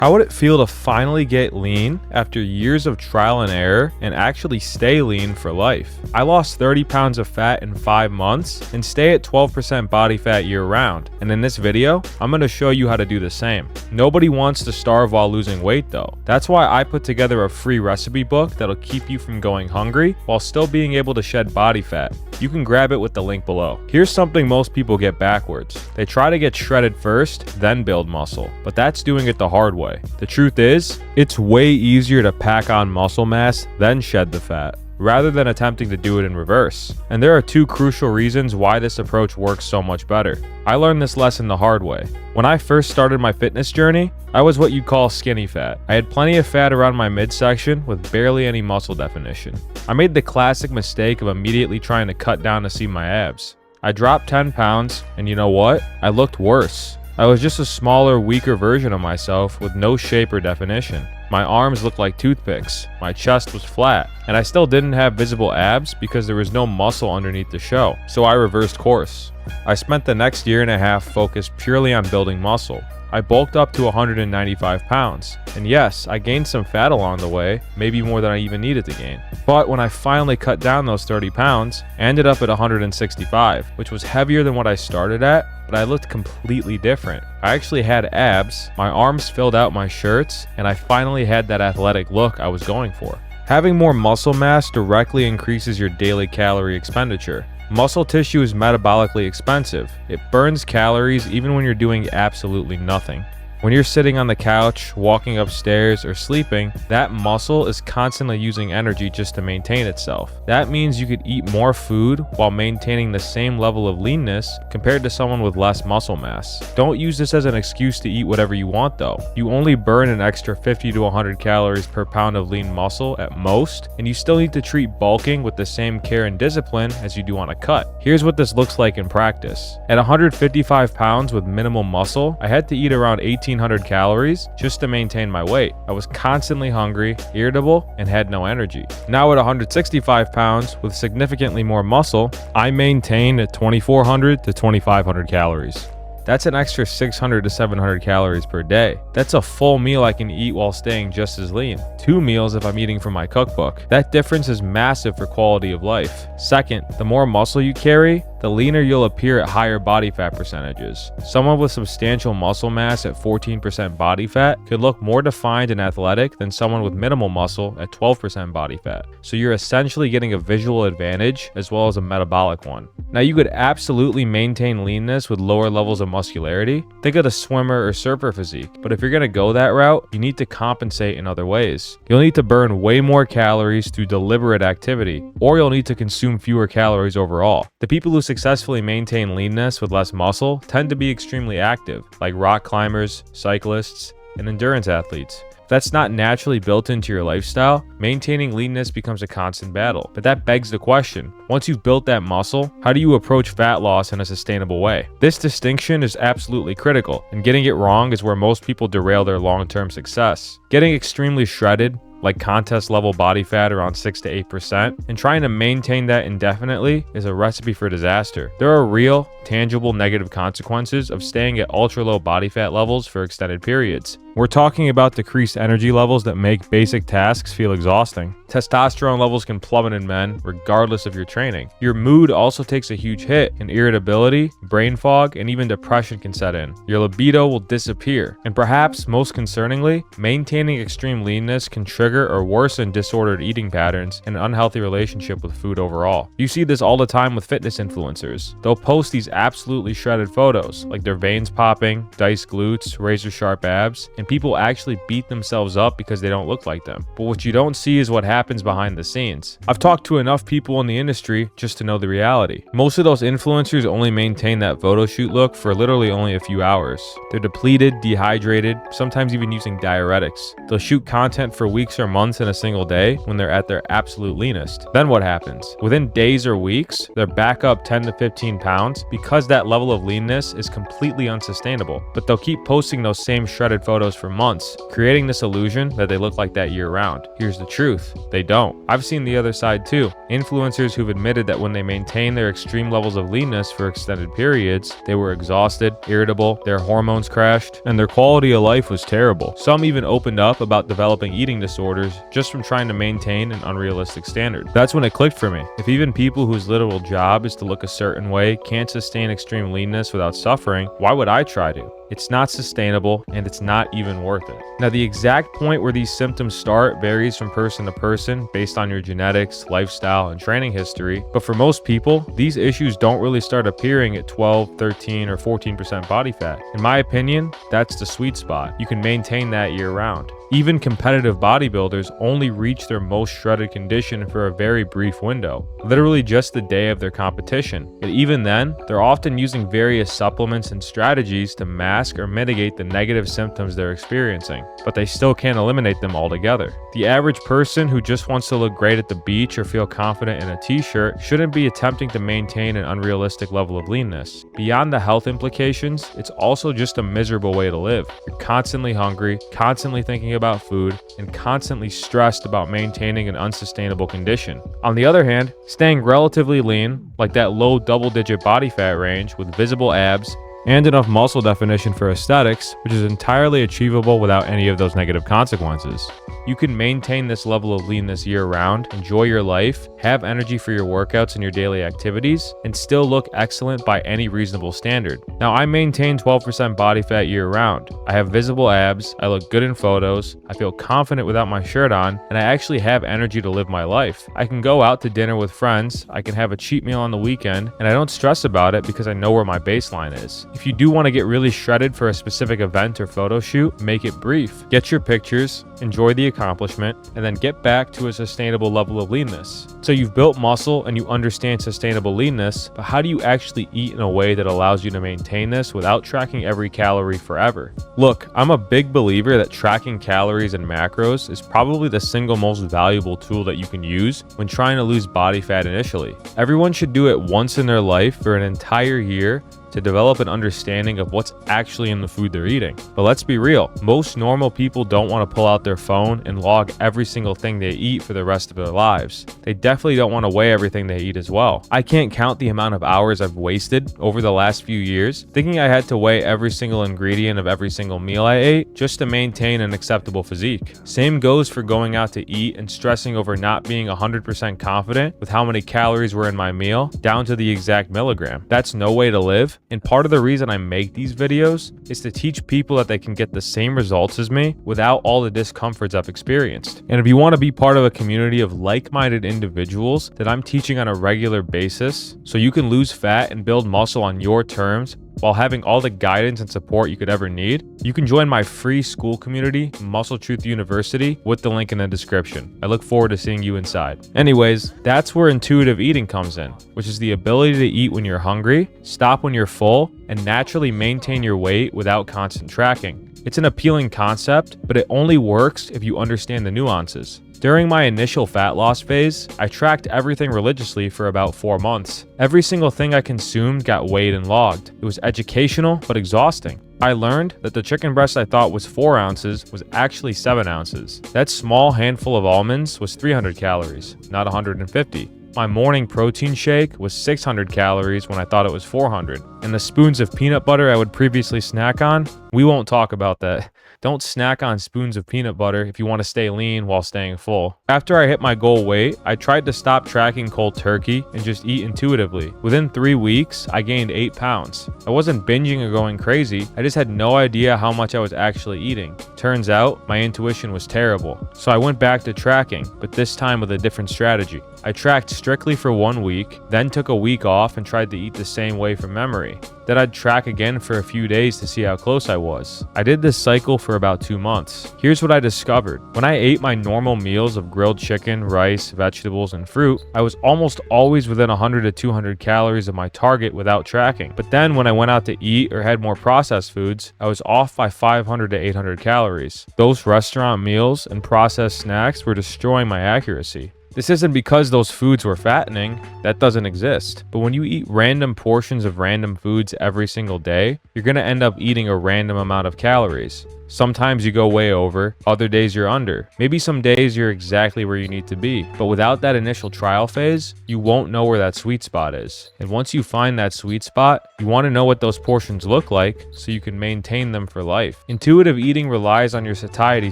How would it feel to finally get lean after years of trial and error and actually stay lean for life? I lost 30 pounds of fat in 5 months and stay at 12% body fat year round. And in this video, I'm going to show you how to do the same. Nobody wants to starve while losing weight though. That's why I put together a free recipe book that'll keep you from going hungry while still being able to shed body fat. You can grab it with the link below. Here's something most people get backwards. They try to get shredded first, then build muscle. But that's doing it the hard way. The truth is, it's way easier to pack on muscle mass, then shed the fat, rather than attempting to do it in reverse. And there are 2 crucial reasons why this approach works so much better. I learned this lesson the hard way. When I first started my fitness journey, I was what you'd call skinny fat. I had plenty of fat around my midsection with barely any muscle definition. I made the classic mistake of immediately trying to cut down to see my abs. I dropped 10 pounds, and you know what? I looked worse. I was just a smaller, weaker version of myself with no shape or definition. My arms looked like toothpicks, my chest was flat, and I still didn't have visible abs because there was no muscle underneath the show, so I reversed course. I spent the next year and a half focused purely on building muscle. I bulked up to 195 pounds, and yes, I gained some fat along the way, maybe more than I even needed to gain. But when I finally cut down those 30 pounds, I ended up at 165, which was heavier than what I started at, but I looked completely different. I actually had abs, my arms filled out my shirts, and I finally had that athletic look I was going for. Having more muscle mass directly increases your daily calorie expenditure. Muscle tissue is metabolically expensive. It burns calories even when you're doing absolutely nothing. When you're sitting on the couch, walking upstairs, or sleeping, that muscle is constantly using energy just to maintain itself. That means you could eat more food while maintaining the same level of leanness compared to someone with less muscle mass. Don't use this as an excuse to eat whatever you want though. You only burn an extra 50 to 100 calories per pound of lean muscle at most, and you still need to treat bulking with the same care and discipline as you do on a cut. Here's what this looks like in practice. At 155 pounds with minimal muscle, I had to eat around 1800 calories just to maintain my weight. I was constantly hungry, irritable, and had no energy. Now at 165 pounds with significantly more muscle, I maintain at 2400 to 2500 calories. That's an extra 600 to 700 calories per day. That's a full meal I can eat while staying just as lean. 2 meals if I'm eating from my cookbook. That difference is massive for quality of life. Second, the more muscle you carry, the leaner you'll appear at higher body fat percentages. Someone with substantial muscle mass at 14% body fat could look more defined and athletic than someone with minimal muscle at 12% body fat. So you're essentially getting a visual advantage as well as a metabolic one. Now you could absolutely maintain leanness with lower levels of muscularity. Think of the swimmer or surfer physique. But if you're going to go that route, you need to compensate in other ways. You'll need to burn way more calories through deliberate activity, or you'll need to consume fewer calories overall. The people who successfully maintain leanness with less muscle tend to be extremely active, like rock climbers, cyclists, and endurance athletes. If that's not naturally built into your lifestyle, maintaining leanness becomes a constant battle. But that begs the question, once you've built that muscle, how do you approach fat loss in a sustainable way? This distinction is absolutely critical, and getting it wrong is where most people derail their long-term success. Getting extremely shredded, like contest level body fat around 6 to 8%, and trying to maintain that indefinitely is a recipe for disaster. There are real, tangible negative consequences of staying at ultra low body fat levels for extended periods. We're talking about decreased energy levels that make basic tasks feel exhausting. Testosterone levels can plummet in men regardless of your training. Your mood also takes a huge hit, and irritability, brain fog, and even depression can set in. Your libido will disappear. And perhaps most concerningly, maintaining extreme leanness can trigger or worsen disordered eating patterns and an unhealthy relationship with food overall. You see this all the time with fitness influencers. They'll post these absolutely shredded photos, like their veins popping, diced glutes, razor sharp abs, and people actually beat themselves up because they don't look like them. But what you don't see is what happens behind the scenes. I've talked to enough people in the industry just to know the reality. Most of those influencers only maintain that photo shoot look for literally only a few hours. They're depleted, dehydrated, sometimes even using diuretics. They'll shoot content for weeks or months in a single day when they're at their absolute leanest. Then what happens? Within days or weeks, they're back up 10 to 15 pounds because that level of leanness is completely unsustainable. But they'll keep posting those same shredded photos videos for months, creating this illusion that they look like that year-round. Here's the truth, they don't. I've seen the other side too. Influencers who've admitted that when they maintain their extreme levels of leanness for extended periods, they were exhausted, irritable, their hormones crashed, and their quality of life was terrible. Some even opened up about developing eating disorders just from trying to maintain an unrealistic standard. That's when it clicked for me. If even people whose literal job is to look a certain way can't sustain extreme leanness without suffering, why would I try to? It's not sustainable, and it's not even worth it. Now, the exact point where these symptoms start varies from person to person based on your genetics, lifestyle, and training history, but for most people, these issues don't really start appearing at 12, 13, or 14% body fat. In my opinion, that's the sweet spot. You can maintain that year-round. Even competitive bodybuilders only reach their most shredded condition for a very brief window, literally just the day of their competition. And even then, they're often using various supplements and strategies to mask or mitigate the negative symptoms they're experiencing, but they still can't eliminate them altogether. The average person who just wants to look great at the beach or feel confident in a t-shirt shouldn't be attempting to maintain an unrealistic level of leanness. Beyond the health implications, it's also just a miserable way to live. You're constantly hungry, constantly thinking about food, and constantly stressed about maintaining an unsustainable condition. On the other hand, staying relatively lean, like that low double-digit body fat range with visible abs, and enough muscle definition for aesthetics, which is entirely achievable without any of those negative consequences. You can maintain this level of leanness year-round, enjoy your life, have energy for your workouts and your daily activities, and still look excellent by any reasonable standard. Now, I maintain 12% body fat year-round. I have visible abs, I look good in photos, I feel confident without my shirt on, and I actually have energy to live my life. I can go out to dinner with friends, I can have a cheat meal on the weekend, and I don't stress about it because I know where my baseline is. If you do want to get really shredded for a specific event or photo shoot, make it brief. Get your pictures, enjoy the accomplishment, and then get back to a sustainable level of leanness. So you've built muscle and you understand sustainable leanness, but how do you actually eat in a way that allows you to maintain this without tracking every calorie forever? Look, I'm a big believer that tracking calories and macros is probably the single most valuable tool that you can use when trying to lose body fat initially. Everyone should do it once in their life for an entire year to develop an understanding of what's actually in the food they're eating. But let's be real, most normal people don't want to pull out their phone and log every single thing they eat for the rest of their lives. They definitely don't want to weigh everything they eat as well. I can't count the amount of hours I've wasted over the last few years thinking I had to weigh every single ingredient of every single meal I ate just to maintain an acceptable physique. Same goes for going out to eat and stressing over not being 100% confident with how many calories were in my meal down to the exact milligram. That's no way to live. And part of the reason I make these videos is to teach people that they can get the same results as me without all the discomforts I've experienced. And if you want to be part of a community of like-minded individuals that I'm teaching on a regular basis so you can lose fat and build muscle on your terms while having all the guidance and support you could ever need, you can join my free school community, Muscle Truth University, with the link in the description. I look forward to seeing you inside. Anyways, that's where intuitive eating comes in, which is the ability to eat when you're hungry, stop when you're full, and naturally maintain your weight without constant tracking. It's an appealing concept, but it only works if you understand the nuances. During my initial fat loss phase, I tracked everything religiously for about 4 months. Every single thing I consumed got weighed and logged. It was educational, but exhausting. I learned that the chicken breast I thought was 4 ounces was actually 7 ounces. That small handful of almonds was 300 calories, not 150. My morning protein shake was 600 calories when I thought it was 400. And the spoons of peanut butter I would previously snack on, we won't talk about that. Don't snack on spoons of peanut butter if you want to stay lean while staying full. After I hit my goal weight, I tried to stop tracking cold turkey and just eat intuitively. Within 3 weeks, I gained 8 pounds. I wasn't binging or going crazy, I just had no idea how much I was actually eating. Turns out, my intuition was terrible. So I went back to tracking, but this time with a different strategy. I tracked strictly for 1 week, then took a week off and tried to eat the same way from memory. Then I'd track again for a few days to see how close I was. I did this cycle for about 2 months. Here's what I discovered. When I ate my normal meals of grilled chicken, rice, vegetables, and fruit, I was almost always within 100 to 200 calories of my target without tracking. But then when I went out to eat or had more processed foods, I was off by 500 to 800 calories. Those restaurant meals and processed snacks were destroying my accuracy. This isn't because those foods were fattening, that doesn't exist. But when you eat random portions of random foods every single day, you're gonna end up eating a random amount of calories. Sometimes you go way over, other days you're under. Maybe some days you're exactly where you need to be. But without that initial trial phase, you won't know where that sweet spot is. And once you find that sweet spot, you want to know what those portions look like so you can maintain them for life. Intuitive eating relies on your satiety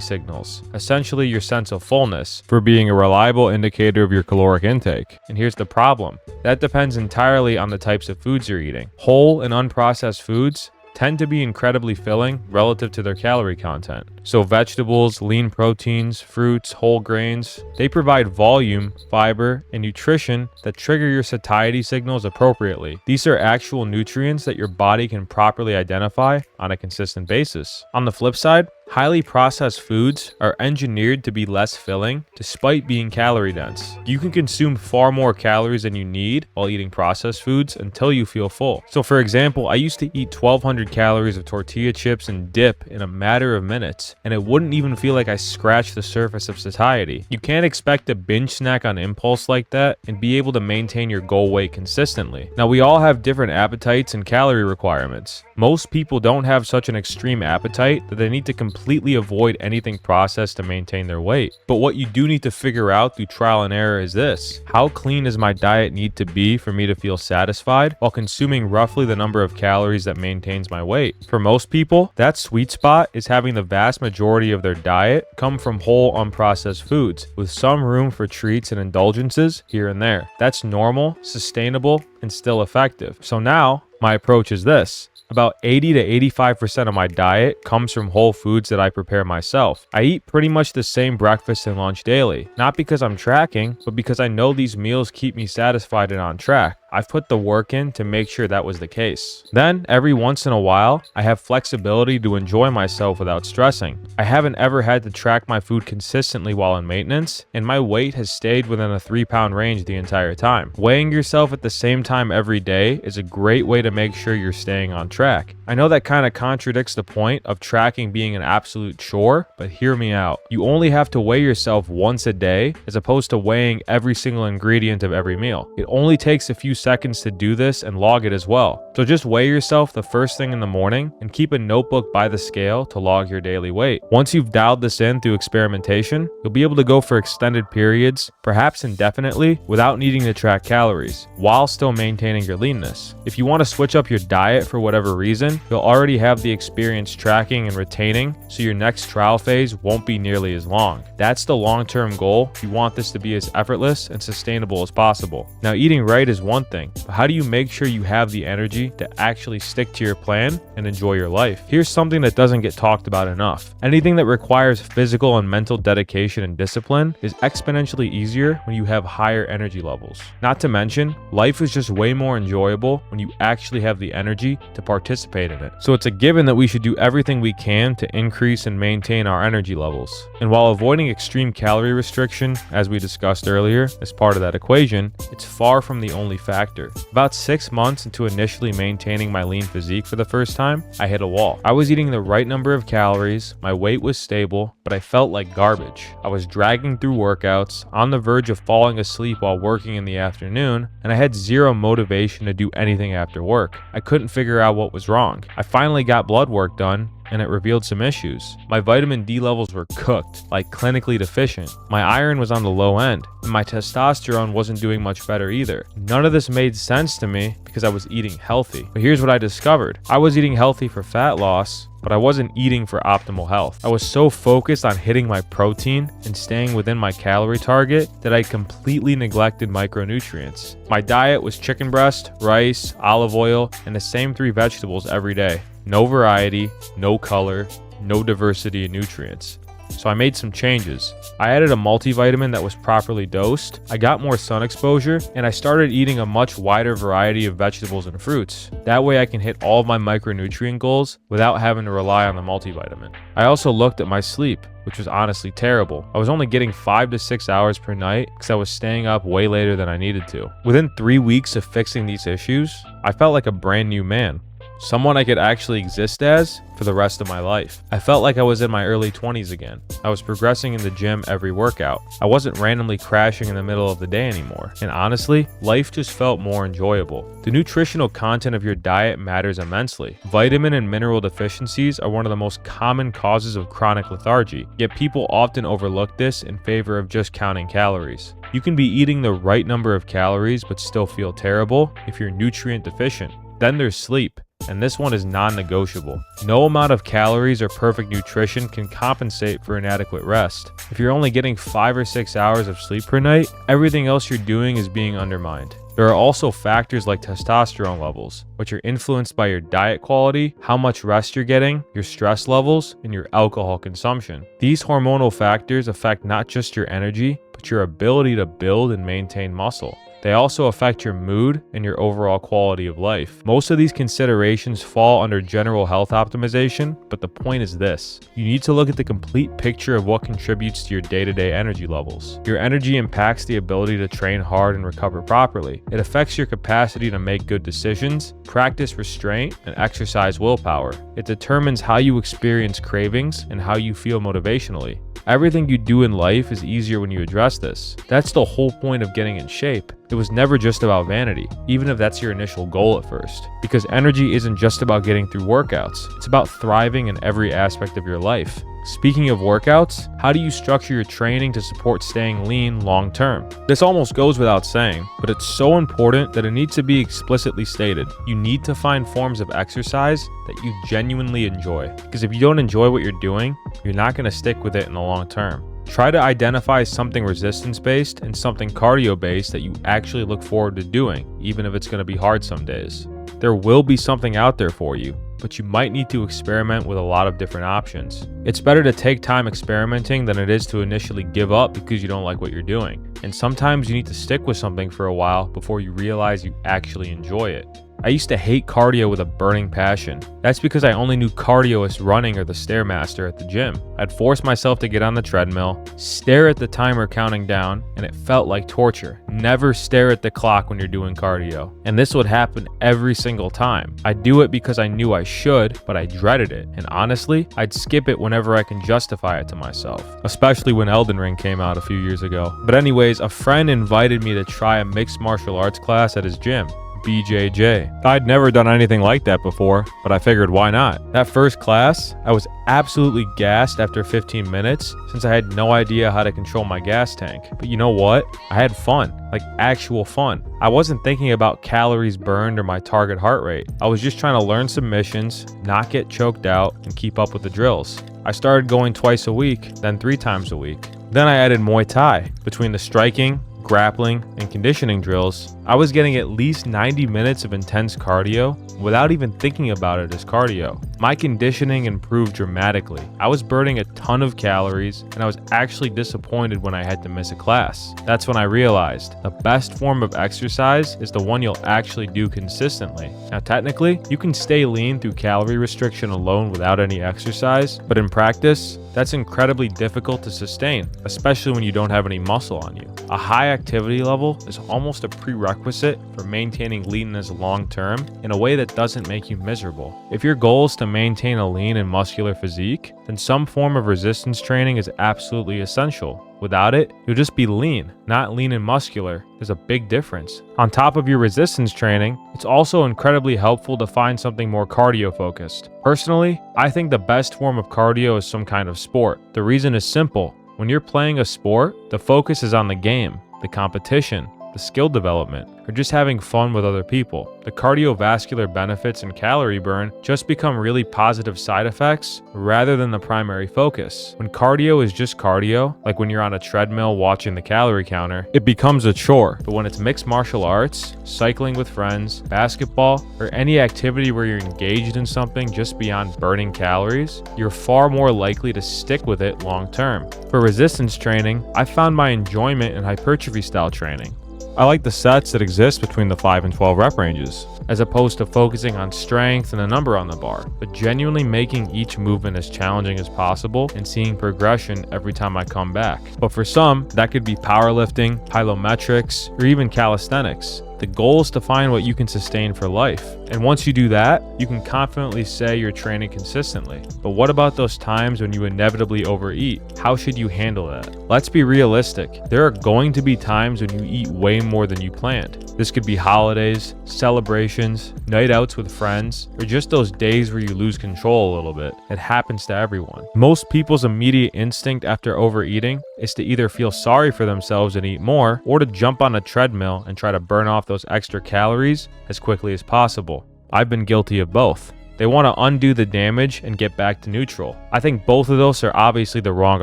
signals, essentially your sense of fullness, for being a reliable indicator of your caloric intake. And here's the problem. That depends entirely on the types of foods you're eating. Whole and unprocessed foods tend to be incredibly filling relative to their calorie content. So vegetables, lean proteins, fruits, whole grains, they provide volume, fiber, and nutrition that trigger your satiety signals appropriately. These are actual nutrients that your body can properly identify on a consistent basis. On the flip side, highly processed foods are engineered to be less filling despite being calorie dense. You can consume far more calories than you need while eating processed foods until you feel full. So for example, I used to eat 1,200 calories of tortilla chips and dip in a matter of minutes, and it wouldn't even feel like I scratched the surface of satiety. You can't expect to binge snack on impulse like that and be able to maintain your goal weight consistently. Now we all have different appetites and calorie requirements. Most people don't have such an extreme appetite that they need to completely avoid anything processed to maintain their weight. But what you do need to figure out through trial and error is this: how clean does my diet need to be for me to feel satisfied while consuming roughly the number of calories that maintains my weight? For most people, that sweet spot is having the vast majority of their diet come from whole unprocessed foods, with some room for treats and indulgences here and there. That's normal, sustainable, and still effective. So now, my approach is this. About 80 to 85% of my diet comes from whole foods that I prepare myself. I eat pretty much the same breakfast and lunch daily, not because I'm tracking, but because I know these meals keep me satisfied and on track. I've put the work in to make sure that was the case. Then, every once in a while, I have flexibility to enjoy myself without stressing. I haven't ever had to track my food consistently while in maintenance, and my weight has stayed within a 3-pound range the entire time. Weighing yourself at the same time every day is a great way to make sure you're staying on track. I know that kind of contradicts the point of tracking being an absolute chore, but hear me out. You only have to weigh yourself once a day as opposed to weighing every single ingredient of every meal. It only takes a few seconds to do this and log it as well. So just weigh yourself the first thing in the morning and keep a notebook by the scale to log your daily weight. Once you've dialed this in through experimentation, you'll be able to go for extended periods, perhaps indefinitely, without needing to track calories, while still maintaining your leanness. If you want to switch up your diet for whatever reason, you'll already have the experience tracking and retaining, so your next trial phase won't be nearly as long. That's the long-term goal. You want this to be as effortless and sustainable as possible. Now, eating right is one thing, but how do you make sure you have the energy to actually stick to your plan and enjoy your life? Here's something that doesn't get talked about enough. Anything that requires physical and mental dedication and discipline is exponentially easier when you have higher energy levels. Not to mention, life is just way more enjoyable when you actually have the energy to participate in it. So it's a given that we should do everything we can to increase and maintain our energy levels. And while avoiding extreme calorie restriction, as we discussed earlier, is part of that equation, it's far from the only factor. About 6 months into initially maintaining my lean physique for the first time, I hit a wall. I was eating the right number of calories, my weight was stable, but I felt like garbage. I was dragging through workouts, on the verge of falling asleep while working in the afternoon, and I had zero motivation to do anything after work. I couldn't figure out what was wrong. I finally got blood work done, and it revealed some issues. My vitamin D levels were cooked, like clinically deficient. My iron was on the low end, and my testosterone wasn't doing much better either. None of this made sense to me because I was eating healthy. But here's what I discovered. I was eating healthy for fat loss, but I wasn't eating for optimal health. I was so focused on hitting my protein and staying within my calorie target that I completely neglected micronutrients. My diet was chicken breast, rice, olive oil, and the same 3 vegetables every day. No variety, no color, no diversity in nutrients. So I made some changes. I added a multivitamin that was properly dosed, I got more sun exposure, and I started eating a much wider variety of vegetables and fruits. That way I can hit all of my micronutrient goals without having to rely on the multivitamin. I also looked at my sleep, which was honestly terrible. I was only getting 5 to 6 hours per night because I was staying up way later than I needed to. Within 3 weeks of fixing these issues, I felt like a brand new man. someone I could actually exist as for the rest of my life. I felt like I was in my early 20s again. I was progressing in the gym every workout. I wasn't randomly crashing in the middle of the day anymore. And honestly, life just felt more enjoyable. The nutritional content of your diet matters immensely. Vitamin and mineral deficiencies are one of the most common causes of chronic lethargy, yet people often overlook this in favor of just counting calories. You can be eating the right number of calories but still feel terrible if you're nutrient deficient. Then there's sleep, and this one is non-negotiable. No amount of calories or perfect nutrition can compensate for inadequate rest. If you're only getting 5 or 6 hours of sleep per night, everything else you're doing is being undermined. There are also factors like testosterone levels, which are influenced by your diet quality, how much rest you're getting, your stress levels, and your alcohol consumption. These hormonal factors affect not just your energy, but your ability to build and maintain muscle. They also affect your mood and your overall quality of life. Most of these considerations fall under general health optimization, but the point is this: you need to look at the complete picture of what contributes to your day-to-day energy levels. Your energy impacts the ability to train hard and recover properly. It affects your capacity to make good decisions, practice restraint, and exercise willpower. It determines how you experience cravings and how you feel motivationally. Everything you do in life is easier when you address this. That's the whole point of getting in shape. It was never just about vanity, even if that's your initial goal at first. Because energy isn't just about getting through workouts, it's about thriving in every aspect of your life. Speaking of workouts, how do you structure your training to support staying lean long term? This almost goes without saying, but it's so important that it needs to be explicitly stated. You need to find forms of exercise that you genuinely enjoy. Because if you don't enjoy what you're doing, you're not going to stick with it in the long term. Try to identify something resistance-based and something cardio-based that you actually look forward to doing, even if it's going to be hard some days. There will be something out there for you, but you might need to experiment with a lot of different options. It's better to take time experimenting than it is to initially give up because you don't like what you're doing. And sometimes you need to stick with something for a while before you realize you actually enjoy it. I used to hate cardio with a burning passion. That's because I only knew cardio as running or the Stairmaster at the gym. I'd force myself to get on the treadmill, stare at the timer counting down, and it felt like torture. Never stare at the clock when you're doing cardio. And this would happen every single time. I'd do it because I knew I should, but I dreaded it. And honestly, I'd skip it whenever I can justify it to myself. Especially when Elden Ring came out a few years ago. But anyways, a friend invited me to try a mixed martial arts class at his gym. BJJ. I'd never done anything like that before, but I figured why not? That first class, I was absolutely gassed after 15 minutes since I had no idea how to control my gas tank. But you know what? I had fun, like actual fun. I wasn't thinking about calories burned or my target heart rate. I was just trying to learn submissions, not get choked out, and keep up with the drills. I started going twice a week, then 3 times a week. Then I added Muay Thai. Between the striking, grappling, and conditioning drills, I was getting at least 90 minutes of intense cardio without even thinking about it as cardio. My conditioning improved dramatically. I was burning a ton of calories, and I was actually disappointed when I had to miss a class. That's when I realized the best form of exercise is the one you'll actually do consistently. Now, technically, you can stay lean through calorie restriction alone without any exercise, but in practice, that's incredibly difficult to sustain, especially when you don't have any muscle on you. A high activity level is almost a prerequisite for maintaining leanness long term in a way that doesn't make you miserable. If your goal is to maintain a lean and muscular physique, then some form of resistance training is absolutely essential. Without it, you'll just be lean, not lean and muscular. There's a big difference. On top of your resistance training, it's also incredibly helpful to find something more cardio focused. Personally, I think the best form of cardio is some kind of sport. The reason is simple. When you're playing a sport, the focus is on the game, the competition, the skill development, or just having fun with other people. The cardiovascular benefits and calorie burn just become really positive side effects rather than the primary focus. When cardio is just cardio, like when you're on a treadmill watching the calorie counter, it becomes a chore. But when it's mixed martial arts, cycling with friends, basketball, or any activity where you're engaged in something just beyond burning calories, you're far more likely to stick with it long term. For resistance training, I found my enjoyment in hypertrophy style training. I like the sets that exist between the 5 and 12 rep ranges. as opposed to focusing on strength and the number on the bar, but genuinely making each movement as challenging as possible and seeing progression every time I come back. But for some, that could be powerlifting, plyometrics, or even calisthenics. The goal is to find what you can sustain for life. And once you do that, you can confidently say you're training consistently. But what about those times when you inevitably overeat? How should you handle that? Let's be realistic. There are going to be times when you eat way more than you planned. This could be holidays, celebrations, night outs with friends, or just those days where you lose control a little bit. It happens to everyone. Most people's immediate instinct after overeating is to either feel sorry for themselves and eat more, or to jump on a treadmill and try to burn off those extra calories as quickly as possible. I've been guilty of both. They want to undo the damage and get back to neutral. I think both of those are obviously the wrong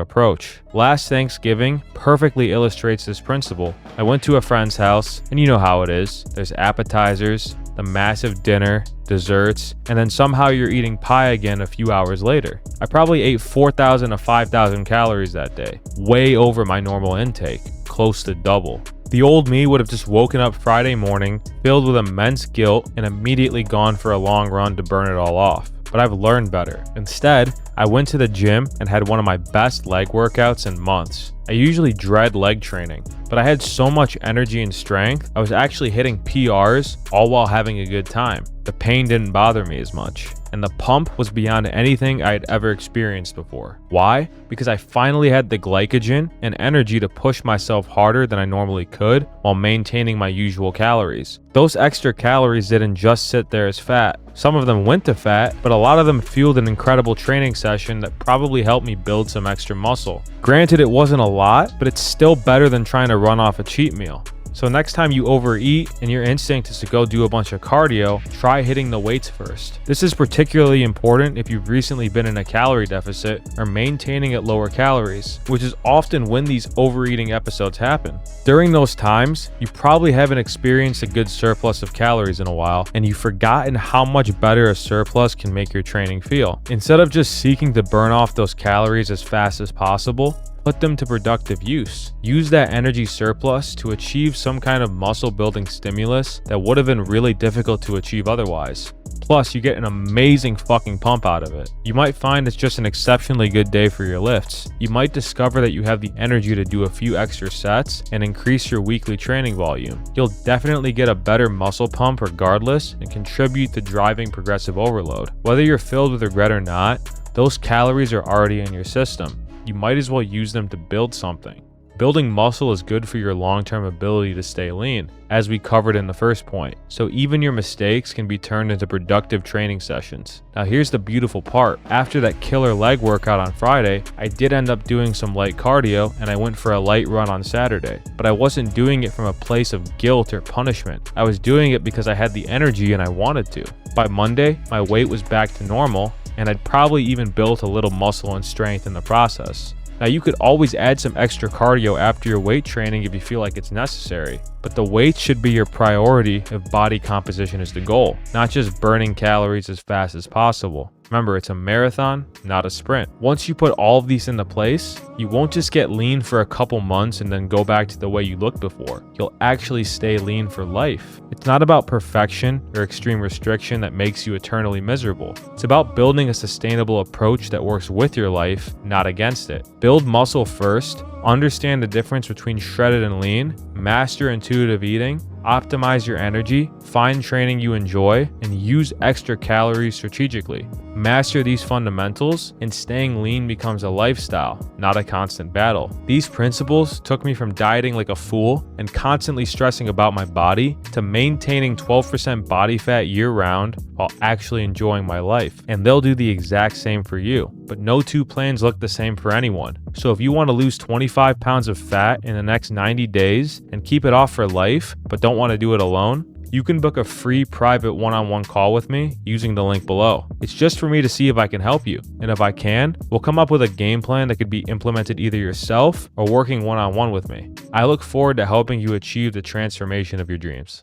approach. Last Thanksgiving perfectly illustrates this principle. I went to a friend's house, and you know how it is. There's appetizers, the massive dinner, desserts, and then somehow you're eating pie again a few hours later. I probably ate 4,000 to 5,000 calories that day, way over my normal intake, close to double. The old me would have just woken up Friday morning, filled with immense guilt, and immediately gone for a long run to burn it all off. But I've learned better. Instead, I went to the gym and had one of my best leg workouts in months. I usually dread leg training, but I had so much energy and strength, I was actually hitting PRs all while having a good time. The pain didn't bother me as much, and the pump was beyond anything I had ever experienced before. Why? Because I finally had the glycogen and energy to push myself harder than I normally could while maintaining my usual calories. Those extra calories didn't just sit there as fat. Some of them went to fat, but a lot of them fueled an incredible training session that probably helped me build some extra muscle. Granted, it wasn't a lot, but it's still better than trying to run off a cheat meal. So next time you overeat and your instinct is to go do a bunch of cardio, try hitting the weights first. This is particularly important if you've recently been in a calorie deficit or maintaining at lower calories, which is often when these overeating episodes happen. During those times, you probably haven't experienced a good surplus of calories in a while, and you've forgotten how much better a surplus can make your training feel. Instead of just seeking to burn off those calories as fast as possible, put them to productive use. Use that energy surplus to achieve some kind of muscle building stimulus that would have been really difficult to achieve otherwise. Plus, you get an amazing fucking pump out of it. You might find it's just an exceptionally good day for your lifts. You might discover that you have the energy to do a few extra sets and increase your weekly training volume. You'll definitely get a better muscle pump regardless and contribute to driving progressive overload. Whether you're filled with regret or not, those calories are already in your system. You might as well use them to build something. Building muscle is good for your long-term ability to stay lean, as we covered in the first point. So even your mistakes can be turned into productive training sessions. Now here's the beautiful part. After that killer leg workout on Friday, I did end up doing some light cardio and I went for a light run on Saturday. But I wasn't doing it from a place of guilt or punishment. I was doing it because I had the energy and I wanted to. By Monday, my weight was back to normal, and I'd probably even built a little muscle and strength in the process. Now you could always add some extra cardio after your weight training if you feel like it's necessary, but the weight should be your priority if body composition is the goal, not just burning calories as fast as possible. Remember, it's a marathon, not a sprint. Once you put all of these into place, you won't just get lean for a couple months and then go back to the way you looked before. You'll actually stay lean for life. It's not about perfection or extreme restriction that makes you eternally miserable. It's about building a sustainable approach that works with your life, not against it. Build muscle first, understand the difference between shredded and lean, master intuitive eating, optimize your energy, find training you enjoy, and use extra calories strategically. Master these fundamentals, and staying lean becomes a lifestyle, not a constant battle. These principles took me from dieting like a fool and constantly stressing about my body to maintaining 12% body fat year-round while actually enjoying my life. And they'll do the exact same for you. But no two plans look the same for anyone. So if you want to lose 25 pounds of fat in the next 90 days and keep it off for life, but don't want to do it alone, you can book a free private one-on-one call with me using the link below. It's just for me to see if I can help you. And if I can, we'll come up with a game plan that could be implemented either yourself or working one-on-one with me. I look forward to helping you achieve the transformation of your dreams.